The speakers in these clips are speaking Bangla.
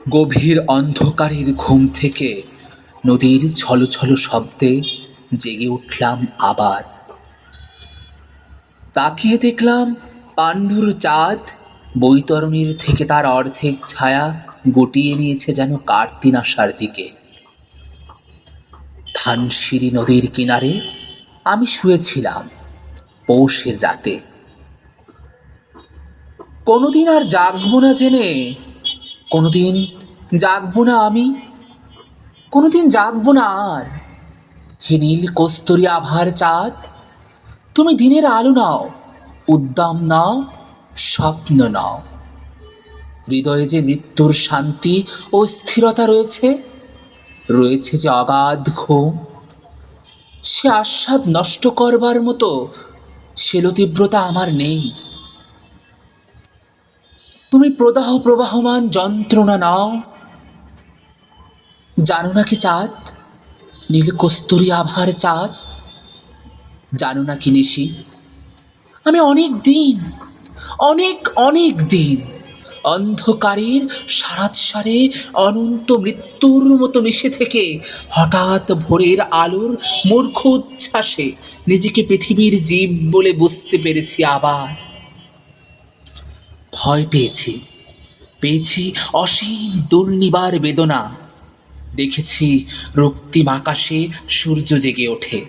গভীর অন্ধকারের ঘুম থেকে নদীর ছলছল শব্দে জেগে উঠলাম আবার। তাকিয়ে দেখলাম পাণ্ডুর চাঁদ বৈতরণীর থেকে তার অর্ধেক ছায়া গুটিয়ে নিয়েছে যেন কার্তিক আসার দিকে। ধানসিঁড়ি নদীর কিনারে আমি শুয়েছিলাম পৌষের রাতে। কোনোদিন আর জাগবো না জেনে, কোনোদিন জাগবো না আমি, কোনোদিন জাগবো না আর। হে নীল কস্তুরী আভার চাঁদ, তুমি দিনের আলো নাও, উদ্দাম নাও, স্বপ্ন নাও। হৃদয়ে যে মৃত্যুর শান্তি ও স্থিরতা রয়েছে, রয়েছে যে অগাধ ঘুম, সে আস্বাদ নষ্ট করবার মতো তীব্রতা আমার নেই। তুমি প্রদাহ প্রবাহমান যন্ত্রণা নাও। জানো নাকি চাঁদ, নীল কস্তুরী আভার চাঁদ, জানো নাকি নিশি, আমি অনেক অনেক দিন অন্ধকারের সারাৎসারে অনন্ত মৃত্যুর মতো মিশে থেকে হঠাৎ ভোরের আলোর মূর্খ উচ্ছ্বাসে নিজেকে পৃথিবীর জীব বলে বুঝতে পেরেছি আবার। ভয় পেয়েছি অসীম দুর্নিবার বেদনা। দেখেছি রক্তিম আকাশে সূর্য জেগে ওঠে।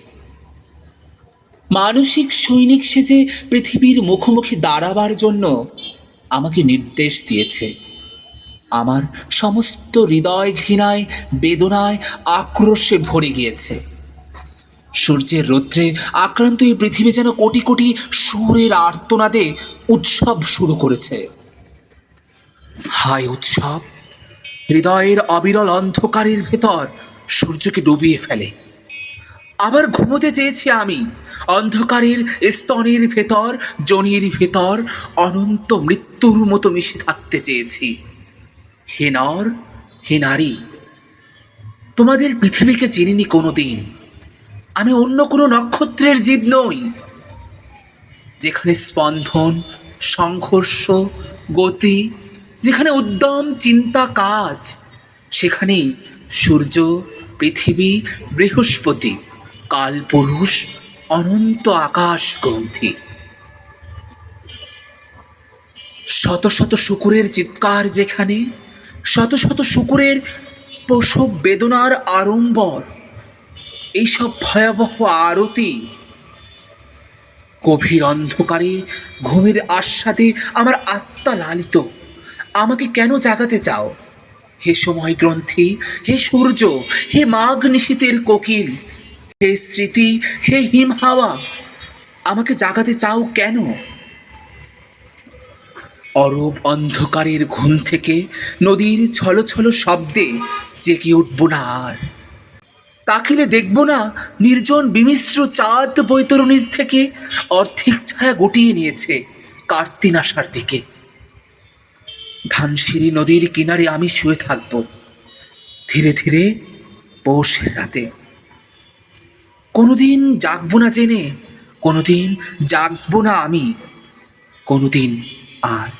মানসিক সৈনিক সেজে পৃথিবীর মুখোমুখি দাঁড়াবার জন্য আমাকে নির্দেশ দিয়েছে। আমার সমস্ত হৃদয় ঘৃণায়, বেদনায়, আক্রোশে ভরে গিয়েছে। সূর্যের রৌদ্রে আক্রান্ত এই পৃথিবী যেন কোটি কোটি সুরের আর্তনাদে উৎসব শুরু করেছে। হায় উৎসব, হৃদয়ের অবিরল অন্ধকারের ভেতর সূর্যকে ডুবিয়ে ফেলে। আবার ঘুমোতে চেয়েছি আমি, অন্ধকারের স্তনের ভেতর, জনির ভেতর অনন্ত মৃত্যুর মতো মিশে থাকতে চেয়েছি। হে নর, হে নারী, তোমাদের পৃথিবীকে চিনিনি কোনোদিন। আমি অন্য কোনো নক্ষত্রের জীব নই, যেখানে স্পন্দন, সংঘর্ষ, গতি, যেখানে উদ্যম, চিন্তা, কাজ, সেখানেই সূর্য, পৃথিবী, বৃহস্পতি, কালপুরুষ, অনন্ত আকাশ গ্রন্থি। শত শত শূকরের চিৎকার যেখানে, শত শত শূকরের প্রসব বেদনার আড়ম্বর, এইসব ভয়াবহ আরতি, গভীর অন্ধকারে ঘুমের আস্বাদে আমার আত্মা লালিত। আমাকে কেন জাগাতে চাও হে সময় গ্রন্থি, হে সূর্য, হে মাঘ নিশীথের কোকিল, হে স্মৃতি, হে হিম হাওয়া, আমাকে জাগাতে চাও কেন? অরূপ অন্ধকারের ঘুম থেকে নদীর ছলছল শব্দে জেগে উঠব না আর। তাকিলে দেখব না নির্জন বিমিশ্র চাঁদ বৈতরণীর থেকে অর্ধেক ছায়া গুটিয়ে নিয়েছে কার্তিক আসার দিকে। ধানসিঁড়ি নদীর কিনারে আমি শুয়ে থাকব ধীরে ধীরে পৌষের রাতে। কোনোদিন জাগবো না জেনে, কোনোদিন জাগবো না আমি, কোনোদিন আর।